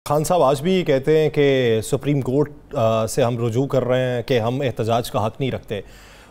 खान साहब आज भी कहते हैं कि सुप्रीम कोर्ट से हम रुजू कर रहे हैं कि हम एहतजाज का हक़ नहीं रखते।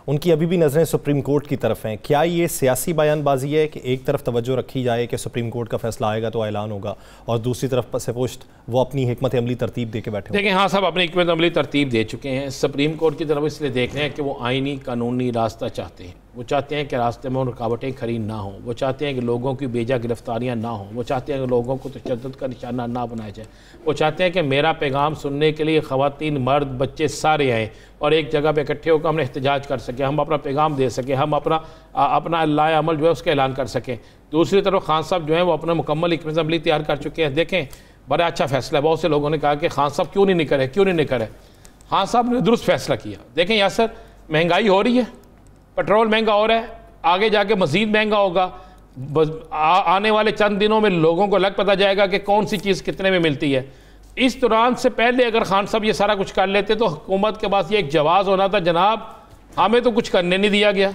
उनकी अभी भी नज़रें सुप्रीम कोर्ट की तरफ हैं। क्या ये सियासी बयानबाजी है कि एक तरफ तवज्जो रखी जाए कि सुप्रीम कोर्ट का फैसला आएगा तो ऐलान होगा और दूसरी तरफ से पोस्ट वो अपनी हिकमत अमली तरतीब दे के बैठे? देखिए, हाँ साहब अपनी हिकमत अमली तरतीब दे चुके हैं। सुप्रीम कोर्ट की तरफ इसलिए देख रहे हैं कि वो आइनी कानूनी रास्ता चाहते हैं। वो चाहते हैं कि रास्ते में रुकावटें खड़ी ना हों। वो चाहते हैं कि लोगों की बेजा गिरफ्तारियाँ ना हों। वो चाहते हैं कि लोगों को तशद्दुद का निशाना ना बनाया जाए। वो चाहते हैं कि मेरा पैगाम सुनने के लिए ख़वातीन, मर्द, बच्चे सारे आएँ और एक जगह पे इकट्ठे होकर हम एहतजाज कर सकें, हम अपना पैगाम दे सकें, हम अपना लाए अमल जो है उसका ऐलान कर सकें। दूसरी तरफ खान साहब जो है वो अपना मुकम्मल हिकमत अमली तैयार कर चुके हैं। देखें, बड़ा अच्छा फैसला है। बहुत से लोगों ने कहा कि खान साहब क्यों नहीं निकले, क्यों नहीं निकले। खान साहब ने दुरुस्त फैसला किया। देखें यासर, महंगाई हो रही है, पेट्रोल महंगा हो रहा है, आगे जाके मज़ीद महंगा होगा। आने वाले चंद दिनों में लोगों को लग पता जाएगा कि कौन सी चीज़ कितने में मिलती है। इस दौरान से पहले अगर खान साहब ये सारा कुछ कर लेते तो हुकूमत के पास ये एक जवाब होना था, जनाब हमें तो कुछ करने नहीं दिया गया,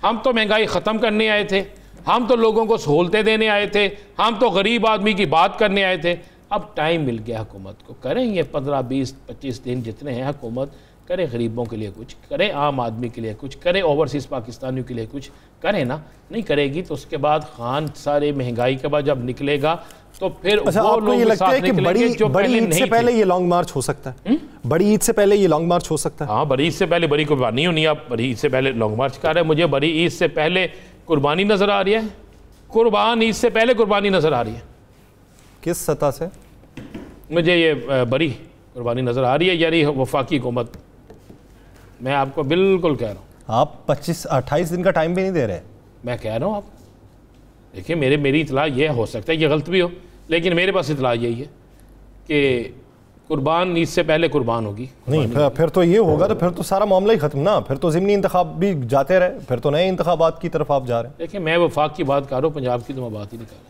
हम तो महंगाई ख़त्म करने आए थे, हम तो लोगों को सहूलतें देने आए थे, हम तो गरीब आदमी की बात करने आए थे। अब टाइम मिल गया हुकूमत को, करें ये 15, 20, 25 दिन जितने हैं हुकूमत करें, गरीबों के लिए कुछ करें, आम आदमी के लिए कुछ करें, ओवरसीज़ पाकिस्तानियों के लिए कुछ करें ना। नहीं करेगी तो उसके बाद खान सारे महंगाई के बाद जब निकलेगा तो फिर अच्छा, वो लोग ये लगता है कि बड़ी ईद से पहले ये लॉन्ग मार्च हो सकता है? बड़ी ईद से पहले ये लॉन्ग मार्च हो सकता है? हाँ, बड़ी ईद से पहले बड़ी कुर्बानी होनी है। आप बड़ी ईद से पहले लॉन्ग मार्च कर रहे हैं, मुझे बड़ी ईद से पहले कुर्बानी नज़र आ रही है। कुर्बान ईद से पहले कुर्बानी नज़र आ रही है। किस सतह से? मुझे ये बड़ी कुर्बानी नज़र आ रही है, यानी वफाकी हुकूमत। मैं आपको बिल्कुल कह रहा हूँ। आप 25-28 दिन का टाइम भी नहीं दे रहे? मैं कह रहा हूँ आप देखिए, मेरी इतला ये हो सकता है ये गलत भी हो, लेकिन मेरे पास इतला यही है कि कुर्बान ईद से पहले कुर्बान होगी। नहीं, फिर तो ये होगा तो फिर तो सारा मामला ही खत्म ना। फिर तो ज़िमनी इंतखाब भी जाते रहे, फिर तो नए इंतखाबात की तरफ आप जा रहे हैं। देखिए, मैं वफाक की बात कर रहा हूँ, पंजाब की तो मैं बात ही नहीं कर रहा।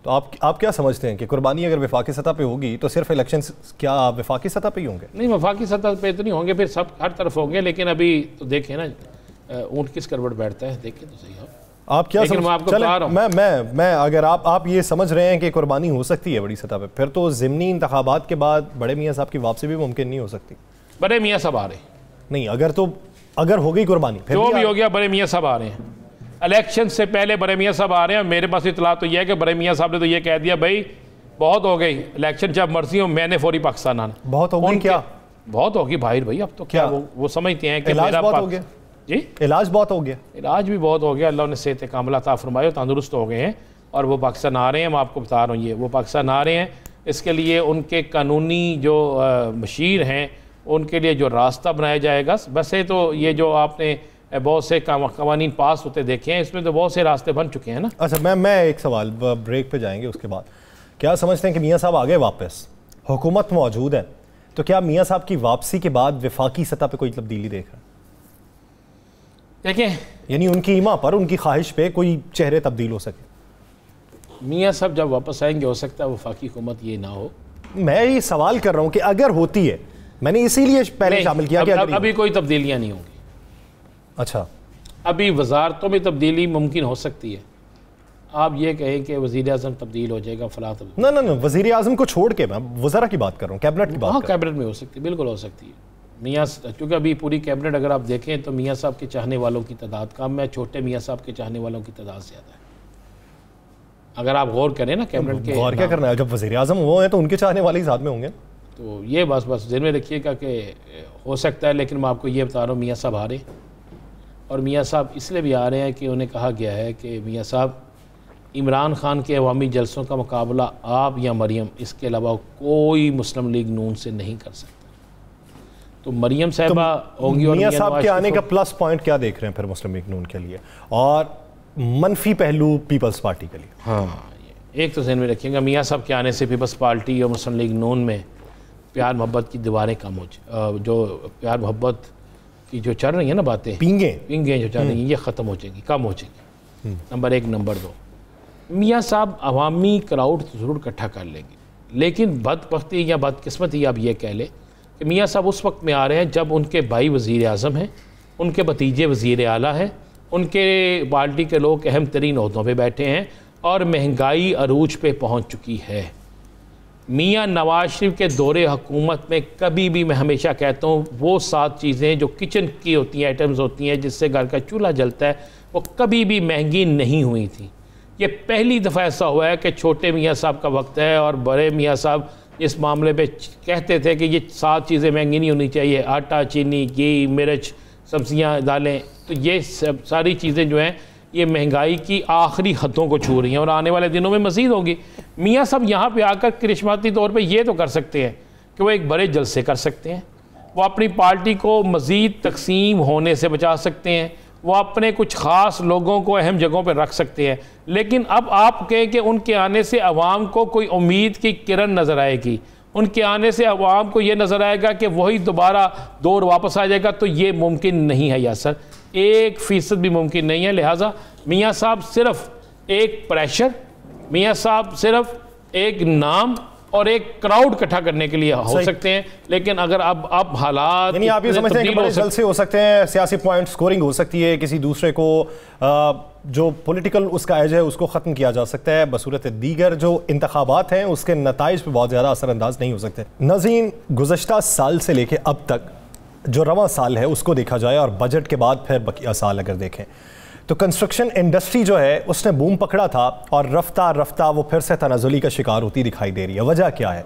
तो आप क्या समझते हैं कि कुर्बानी अगर वफाकी सतह पे होगी तो सिर्फ इलेक्शन क्या वफाकी सतह पे ही होंगे? नहीं, वफाकी सतह पे तो नहीं होंगे, फिर सब हर तरफ होंगे। लेकिन अभी तो देखें ना, ऊँट किस करवट बैठता है, देखें तो सही आप क्या समझ, मैं अगर आप ये समझ रहे हैं कि कुर्बानी हो सकती है बड़ी सतह पे, फिर तो ज़िमनी इंतखाबात के बाद बड़े मियाँ साहब की वापसी भी मुमकिन नहीं हो सकती। बड़े मियाँ साहब आ रहे नहीं, अगर हो गई कुर्बानी फिर जो भी हो गया, बड़े मियाँ साहब आ रहे हैं। इलेक्शन से पहले बड़े मियाँ साहब आ रहे हैं। मेरे पास इतला तो यह है कि बड़े मियाँ साहब ने तो ये कह दिया, भाई बहुत हो गई, इलेक्शन जब मर्जी हो मैंने फौरी पाकिस्तान आना। बहुत हो गई? क्या बहुत होगी भाई? अब तो क्या वो समझते हैं कि मेरा बहुत हो गया जी, इलाज बहुत हो गया, इलाज भी बहुत हो गया। अल्लाह ने सेहत कामिला अता फरमाए, तंदुरुस्त हो गए हैं और वो पाकिस्तान आ रहे हैं। मैं आपको बता रहा हूँ, ये वो पाकिस्तान आ रहे हैं। इसके लिए उनके कानूनी जो मशीर हैं उनके लिए जो रास्ता बनाया जाएगा। वैसे तो ये जो आपने बहुत से कवानीन पास होते देखे हैं, इसमें तो बहुत से रास्ते बन चुके हैं ना। अच्छा, मैं एक सवाल, ब्रेक पे जाएंगे उसके बाद। क्या समझते हैं कि मियाँ साहब आ गए वापस, हुकूमत मौजूद है, तो क्या मियाँ साहब की वापसी के बाद वफाकी सतह पे कोई तब्दीली देख रहा है? देखें, यानी उनकी ईमा पर, उनकी ख्वाहिश पे कोई चेहरे तब्दील हो सके? मियाँ साहब जब वापस आएंगे हो सकता है वफाकी हुकूमत ये ना हो। मैं ये सवाल कर रहा हूँ कि अगर होती है, मैंने इसीलिए पहले शामिल किया कि अभी कोई तब्दीलियाँ नहीं होंगी। अच्छा, अभी वजारतों में तब्दीली मुमकिन हो सकती है। आप ये कहें कि वज़ीर आज़म तब्दील हो जाएगा, फला तब्दील। ना, वज़ीर आज़म को छोड़ के मैं वज़रा की बात कर रहा हूँ, कैबिनेट की बात। हाँ, कैबिनेट में हो सकती है, बिल्कुल हो सकती है मियाँ, क्योंकि अभी पूरी कैबिनेट अगर आप देखें तो मियाँ साहब के चाहने वालों की तादाद कम है, छोटे मियाँ साहब के चाहने वालों की तादाद ज़्यादा है। अगर आप गौर करें ना कैबिनेट के, गौर क्या करना है, जब वज़ीर आज़म वो है तो उनके चाहने वाले ही साथ में होंगे। तो ये बस ज़हन में रखिएगा कि हो सकता है। लेकिन मैं आपको ये बता रहा हूँ, मियाँ साहब आ रहे हैं और मियाँ साहब इसलिए भी आ रहे हैं कि उन्हें कहा गया है कि मियाँ साहब इमरान खान के अवामी जलसों का मुकाबला आप या मरियम, इसके अलावा कोई मुस्लिम लीग नून से नहीं कर सकता। तो मरियम साहिबा होंगी। और मियाँ साहब के आने का प्लस पॉइंट क्या देख रहे हैं फिर मुस्लिम लीग नून के लिए, और मनफी पहलू पीपल्स पार्टी के लिए? हाँ, एक तो ज़हन में रखिएगा, मियाँ साहब के आने से पीपल्स पार्टी और मुस्लिम लीग नून में प्यार मोहब्बत की दीवारें कम हो, जो प्यार मोहब्बत की जो चल रही है ना बातें, पिंगे जो चल रही हैं, ये ख़त्म हो जाएगी, कम हो जाएगी। नंबर एक। नंबर दो, मियाँ साहब अवामी क्राउड ज़रूर इकट्ठा कर लेंगे, लेकिन बदबख्ती या बदकिस्मती आप ये कह लें कि मियाँ साहब उस वक्त में आ रहे हैं जब उनके भाई वज़ीर आज़म हैं, उनके भतीजे वज़ीर आला हैं, उनके पार्टी के लोग अहम तरीन ओहदों पर बैठे हैं और महंगाई अरूज पे पहुँच चुकी है। मियाँ नवाज शरीफ के दौरे हुकूमत में कभी भी, मैं हमेशा कहता हूँ, वो 7 चीज़ें जो किचन की होती हैं, आइटम्स होती हैं जिससे घर का चूल्हा जलता है, वो कभी भी महंगी नहीं हुई थी। ये पहली दफ़ा ऐसा हुआ है कि छोटे मियाँ साहब का वक्त है और बड़े मियाँ साहब इस मामले पे कहते थे कि ये 7 चीज़ें महंगी नहीं होनी चाहिए, आटा, चीनी, घी, मिर्च, सब्जियां, दालें। तो ये सब सारी चीज़ें जो हैं ये महंगाई की आखिरी हदों को छू रही हैं और आने वाले दिनों में मज़ीद होंगी। मियाँ साहब यहाँ पे आकर करिश्माती तौर पे ये तो कर सकते हैं कि वो एक बड़े जलसे कर सकते हैं, वो अपनी पार्टी को मज़ीद तकसीम होने से बचा सकते हैं, वो अपने कुछ ख़ास लोगों को अहम जगहों पर रख सकते हैं। लेकिन अब आप कहें कि उनके आने से अवाम को कोई उम्मीद की किरण नज़र आएगी, उनके आने से अवाम को ये नज़र आएगा कि वही दोबारा दौर वापस आ जाएगा, तो ये मुमकिन नहीं है यासर, 1% भी मुमकिन नहीं है। लिहाजा मियाँ साहब सिर्फ एक प्रेशर, मियाँ साहब सिर्फ एक नाम और एक क्राउड इकट्ठा करने के लिए हो सकते हैं। लेकिन अगर अब हालात, यानी आप ये समझते हैं कि बड़े जल्द से हो सकते हैं, सियासी पॉइंट स्कोरिंग हो सकती है, किसी दूसरे को जो पॉलिटिकल उसका एज है उसको ख़त्म किया जा सकता है, बसूरत दीगर जो इंतखाबात हैं उसके नताइज पर बहुत ज़्यादा असरअंदाज नहीं हो सकते। नाज़रीन, गुज़श्ता साल से लेके अब तक जो रवां साल है उसको देखा जाए और बजट के बाद फिर बकिया साल अगर देखें तो कंस्ट्रक्शन इंडस्ट्री जो है उसने बूम पकड़ा था और रफ्ता रफ्ता वो फिर से तनाजुली का शिकार होती दिखाई दे रही है। वजह क्या है?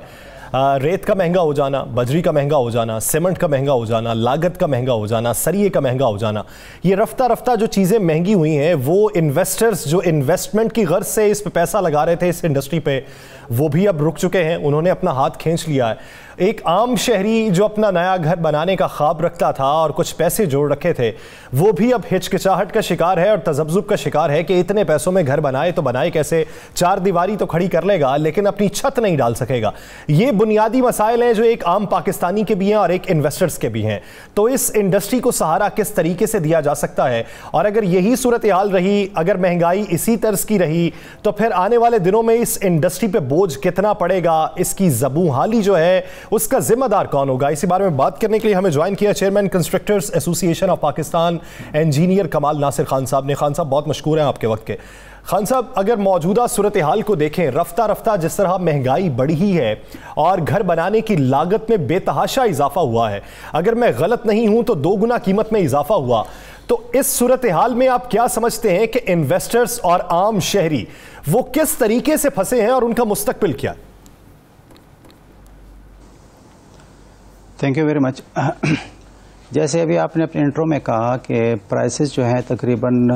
रेत का महंगा हो जाना, बजरी का महंगा हो जाना, सीमेंट का महंगा हो जाना, लागत का महंगा हो जाना, सरिये का महंगा हो जाना। ये रफ्ता रफ्ता जो चीज़ें महंगी हुई हैं वो इन्वेस्टर्स जो इन्वेस्टमेंट की गर्ज से इस पे पैसा लगा रहे थे इस इंडस्ट्री पे, वो भी अब रुक चुके हैं, उन्होंने अपना हाथ खींच लिया है। एक आम शहरी जो अपना नया घर बनाने का ख्वाब रखता था और कुछ पैसे जोड़ रखे थे, वो भी अब हिचकिचाहट का शिकार है और तजब्जुब का शिकार है कि इतने पैसों में घर बनाए तो बनाए कैसे, 4 दीवारी तो खड़ी कर लेगा लेकिन अपनी छत नहीं डाल सकेगा। ये बुनियादी मसाइल हैं जो एक आम पाकिस्तानी के भी हैं और एक इन्वेस्टर्स के भी हैं। तो इस इंडस्ट्री को सहारा किस तरीके से दिया जा सकता है, और अगर यही सूरत हाल रही, अगर महंगाई इसी तर्ज की रही, तो फिर आने वाले दिनों में इस इंडस्ट्री पे बोझ कितना पड़ेगा, इसकी ज़बूहाली जो है उसका जिम्मेदार कौन होगा? इसी बारे में बात करने के लिए हमें ज्वाइन किया chairman constructors association of Pakistan engineer कमाल नासिर खान साहब ने। खान साहब, बहुत मशकूर हैं आपके वक्त के। खान साहब, अगर मौजूदा सूरत हाल को देखें, रफ्ता रफ्ता जिस तरह महंगाई बढ़ी ही है और घर बनाने की लागत में बेतहाशा इजाफा हुआ है, अगर मैं गलत नहीं हूं तो 2 गुना कीमत में इजाफा हुआ, तो इस सूरत हाल में आप क्या समझते हैं कि इन्वेस्टर्स और आम शहरी वो किस तरीके से फंसे हैं और उनका मुस्तकबिल क्या है? Thank you very much. जैसे अभी आपने अपने इंट्रो में कहा कि प्राइसेस जो हैं तकरीबन,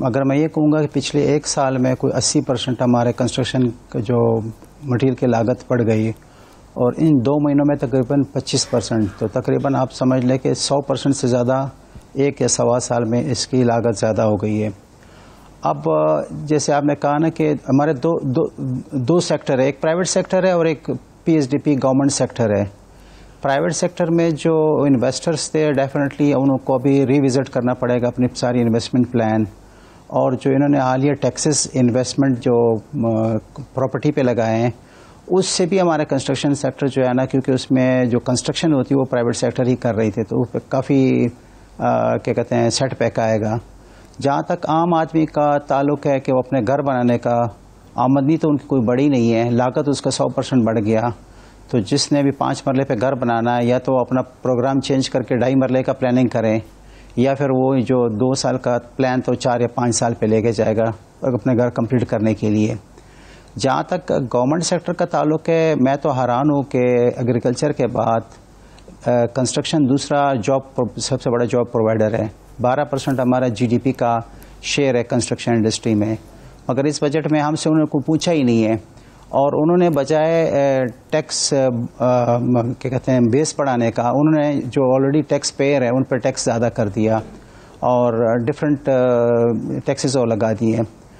अगर मैं ये कहूँगा कि पिछले 1 साल में कोई 80% हमारे कंस्ट्रक्शन का जो मटेरियल की लागत बढ़ गई और इन 2 महीनों में तकरीबन 25%, तो तकरीबन आप समझ लें कि 100% से ज़्यादा 1 या सवा साल में इसकी लागत ज़्यादा हो गई है। अब जैसे आपने कहा ना कि हमारे दो सेक्टर है, एक प्राइवेट सेक्टर है और एक PSDP गवर्नमेंट सेक्टर है। प्राइवेट सेक्टर में जो इन्वेस्टर्स थे डेफिनेटली उनको अभी रिविज़िट करना पड़ेगा अपनी सारी इन्वेस्टमेंट प्लान, और जो इन्होंने हालिया टैक्सेस इन्वेस्टमेंट जो प्रॉपर्टी पे लगाए हैं उससे भी हमारा कंस्ट्रक्शन सेक्टर जो है ना, क्योंकि उसमें जो कंस्ट्रक्शन होती है वो प्राइवेट सेक्टर ही कर रही थी, तो काफ़ी क्या कहते हैं सेटबैक आएगा। जहाँ तक आम आदमी का ताल्लुक है कि वो अपने घर बनाने का आमदनी तो उनकी कोई बड़ी नहीं है, लागत उसका 100% बढ़ गया, तो जिसने भी 5 मरले पे घर बनाना है या तो अपना प्रोग्राम चेंज करके 2.5 मरले का प्लानिंग करें, या फिर वो जो 2 साल का प्लान तो 4 या 5 साल पे लेके जाएगा अपने घर कंप्लीट करने के लिए। जहाँ तक गवर्नमेंट सेक्टर का ताल्लुक है, मैं तो हैरान हूँ कि एग्रीकल्चर के बाद कंस्ट्रक्शन दूसरा सबसे बड़ा जॉब प्रोवाइडर है। 12% हमारा GDP का शेयर है कंस्ट्रक्शन इंडस्ट्री में, मगर इस बजट में हमसे उन्होंने को पूछा ही नहीं है, और उन्होंने बजाय टैक्स क्या कहते हैं बेस बढ़ाने का, उन्होंने जो ऑलरेडी टैक्स पेयर है उन पर टैक्स ज़्यादा कर दिया और डिफरेंट टैक्सेस और लगा दिए।